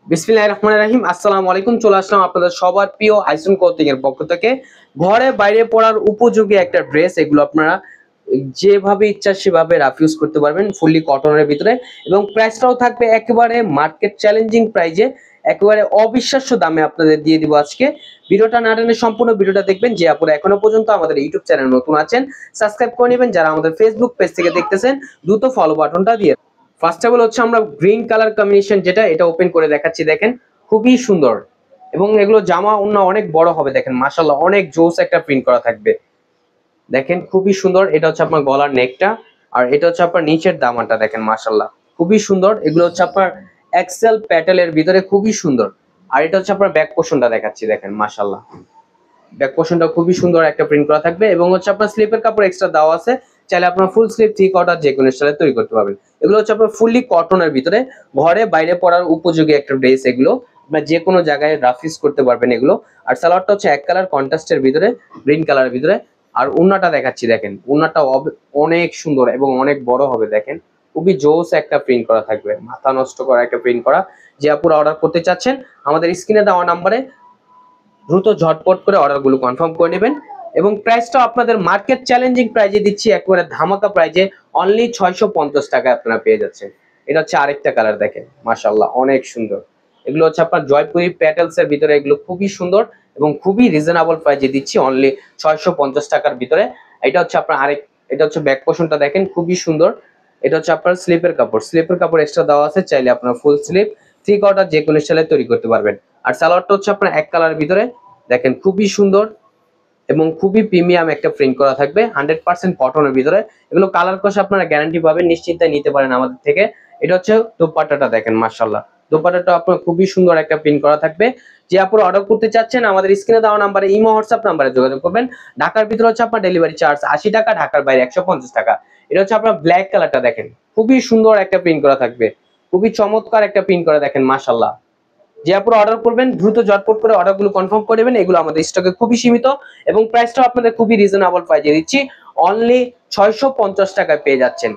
বিসমিল্লাহির রহমানির রহিম। আসসালামু আলাইকুম। চলে আসলাম আপনাদের সবার প্রিয় আইসন ক্লথিং এর পক্ষ থেকে। ঘরে বাইরে পরার উপযোগী একটা ড্রেস, এগুলো আপনারা যেভাবে ইচ্ছা সেভাবে রাফ ইউজ করতে পারবেন, ফুললি কটনের ভিতরে, এবং প্রাইসটাও থাকবে একেবারে মার্কেট চ্যালেঞ্জিং প্রাইজে, একেবারে অবিশ্বাস্য দামে আপনাদের দিয়ে দিব আজকে। ভিডিওটা না টেনে সম্পূর্ণ ভিডিওটা দেখবেন। যে আপনারা এখনো পর্যন্ত আমাদের ইউটিউব চ্যানেল নতুন আছেন, সাবস্ক্রাইব করে নেবেন। যারা আমাদের ফেসবুক পেজ থেকে দেখতেছেন, দ্রুত ফলো বাটনটা দিয়ে। ফার্স্ট অফ অল হচ্ছে আমরা গ্রিন কালার কম্বিনেশন, যেটা এটা ওপেন করে দেখাচ্ছি। দেখেন খুবই সুন্দর, এবং এগুলো জামা ওন্না অনেক বড় হবে। দেখেন মাশাআল্লাহ, অনেক জোস একটা প্রিন্ট করা থাকবে। দেখেন খুবই সুন্দর। এটা হচ্ছে আপনার গলার নেকটা, আর এটা হচ্ছে আপনার নিচের দামানটা। দেখেন মাশাআল্লাহ খুবই সুন্দর। এগুলো হচ্ছে আপনার এক্সেল প্যাটেলের ভিতরে, খুবই সুন্দর। আর এটা হচ্ছে আপনার ব্যাক পোর্শনটা দেখাচ্ছি। দেখেন মাশাআল্লাহ, ব্যাক পোর্শনটা খুবই সুন্দর একটা প্রিন্ট করা থাকবে, এবং হচ্ছে আপনার স্লিপের কাপড় এক্সট্রা দেওয়া আছে। চাইলে আপনার ফুল স্লিপ, থ্রি কোয়ার্টার যে কোনো স্টাইলে তৈরি করতে পারবেন। এগুলো হচ্ছে আপনার ফুললি কটনের ভিতরে, ঘরে বাইরে পরার উপযোগী একটা ড্রেস। এগুলো আপনার যে কোনো জায়গায় রাফ ইউজ করতে পারবেন এগুলো। আর সালোয়ারটা হচ্ছে এক কালার কন্ট্রাস্টের ভিতরে, গ্রিন কালারের ভিতরে। আর উন্নাটা দেখাচ্ছি। দেখেন উন্নাটা অনেক সুন্দর এবং অনেক বড় হবে। দেখেন খুবই জোস একটা প্রিন্ট করা থাকবে, মাথা নষ্ট করা একটা প্রিন্ট করা। যে আপুরা অর্ডার করতে চাচ্ছেন, আমাদের স্ক্রিনে দেওয়া নাম্বারে দ্রুত ঝটপট করে অর্ডারগুলো কনফার্ম করে নেবেন। এবং প্রাইসটা আপনাদের মার্কেট চ্যালেঞ্জিং প্রাইজে দিচ্ছি, একেবারে ধামাকা প্রাইজে। অনলি 650 টাকায় আপনারা পেয়ে যাচ্ছেন। এটা হচ্ছে আরেকটা কালার। দেখেন মাশাআল্লাহ অনেক সুন্দর। এগুলো হচ্ছে আপনার জয়পুরি প্যাটেলস এর ভিতরে, এগুলো খুবই সুন্দর এবং খুবই রিজনেবল প্রাইজে দিচ্ছি, অনলি 650 টাকার ভিতরে। এটা হচ্ছে আপনার এটা হচ্ছে ব্যাক পোর্শনটা। দেখেন খুবই সুন্দর। এটা হচ্ছে আপনার স্লিপের কাপড়, স্লিপের কাপড় এক্সট্রা দেওয়া আছে। চাইলে আপনার ফুল স্লিপ, থ্রি কোয়ার্টার যে কোনো স্টাইলে তৈরি করতে পারবেন। আর সালোয়ারটা হচ্ছে আপনার এক কালারের ভিতরে। দেখেন খুবই সুন্দর এবং খুবই প্রিমিয়াম একটা প্রিন্ট করা থাকবে, 100% কটনের ভিতরে। এগুলো কালার কষে আপনারা গ্যারান্টি পাবেন, নিশ্চিন্তে নিতে পারেন আমাদের থেকে। এটা হচ্ছে দোপাট্টাটা। দেখেন মাশাআল্লাহ, দোপাট্টাটা আপনার খুবই সুন্দর একটা প্রিন্ট করা থাকবে। যে আপনারা অর্ডার করতে চাচ্ছেন, আমাদের স্ক্রিনে দেওয়া নাম্বারে, ইমো হোয়াটসঅ্যাপ নাম্বারে যোগাযোগ করবেন। ঢাকার ভিতরে হচ্ছে আপনার ডেলিভারি চার্জ 80 টাকা, ঢাকার বাইরে 150 টাকা। এটা হচ্ছে আপনার ব্ল্যাক কালারটা। দেখেন খুবই সুন্দর একটা প্রিন্ট করা থাকবে, খুবই চমৎকার একটা প্রিন্ট করা। দেখেন মাশাআল্লাহ, যে আপনারা অর্ডার করবেন দ্রুত ঝটপট করে অর্ডারগুলো কনফার্ম করে নেবেন। এগুলো আমাদের স্টকে খুবই সীমিত, এবং প্রাইসটাও আপনাদের খুবই রিজনেবল প্রাইসে দিচ্ছি, অনলি 650 টাকায় পেয়ে যাচ্ছেন।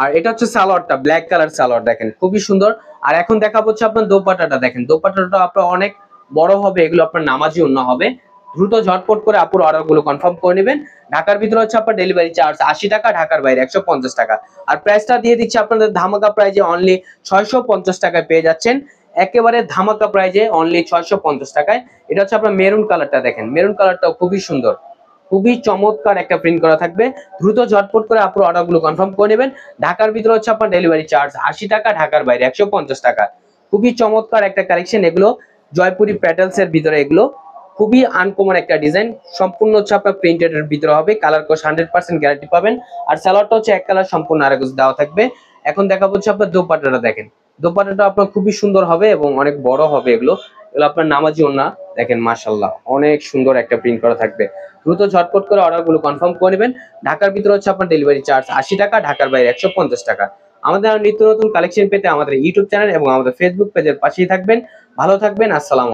আর এটা হচ্ছে সালোয়ারটা, ব্ল্যাক কালার সালোয়ার। দেখেন খুবই সুন্দর। আর এখন দেখাবো হচ্ছে আপনার দোপাট্টাটা। দেখেন দোপাট্টাটা আপনার অনেক বড় হবে, এগুলো আপনার নামাজি ওন্না হবে। দ্রুত ঝটপট করে আপুর অর্ডারগুলো কনফার্ম করে নেবেন। ঢাকার ভিতরে হচ্ছে আপনার ডেলিভারি চার্জ 80 টাকা, ঢাকার বাইরে 150 টাকা। আর প্রাইসটা দিয়ে দিচ্ছি আপনাদের ধামাকা প্রাইজে, অনলি 650 টাকায় পেয়ে যাচ্ছেন। একেবারে ধামাকা প্রাইজে, অনলি 650 টাকায়। এটা হচ্ছে আপনার মেরুন কালারটা। দেখেন মেরুন কালারটাও খুবই সুন্দর, খুবই চমৎকার একটা প্রিন্ট করা থাকবে। দ্রুত ঝটপট করে আপনার অর্ডারগুলো কনফার্ম করে নেবেন। ঢাকার ভিতরে হচ্ছে আপনার ডেলিভারি চার্জ 80 টাকা, ঢাকার বাইরে 150 টাকা। খুবই চমৎকার একটা কালেকশন এগুলো, জয়পুরি প্যাটেলস এর ভিতরে। এগুলো খুবই আনকমন একটা ডিজাইন, সম্পূর্ণ হচ্ছে আপনার প্রিন্টেড এর ভিতরে হবে। কালার কোর্স 100% গ্যারান্টি পাবেন। আর সালোয়ারটা হচ্ছে এক কালার, সম্পূর্ণ আরেক দেওয়া থাকবে। এখন দেখাবো হচ্ছে আপনার দোপাট্টাটা। দেখেন দোপাট্টাটা আপনার খুবই সুন্দর হবে এবং অনেক বড় হবে। এগুলো এগুলো আপনার নামাজি ওন্না। দেখেন মাশাআল্লাহ অনেক সুন্দর একটা প্রিন্ট করা থাকবে। দ্রুত ঝটপট করে অর্ডারগুলো কনফার্ম করে নেবেন। ঢাকার ভিতরে হচ্ছে আপনার ডেলিভারি চার্জ 80 টাকা, ঢাকার বাইরে 150 টাকা। আমাদের নিত্য নতুন কালেকশন পেতে আমাদের ইউটিউব চ্যানেল এবং আমাদের ফেসবুক পেজের পাশেই থাকবেন। ভালো থাকবেন। আসসালাম।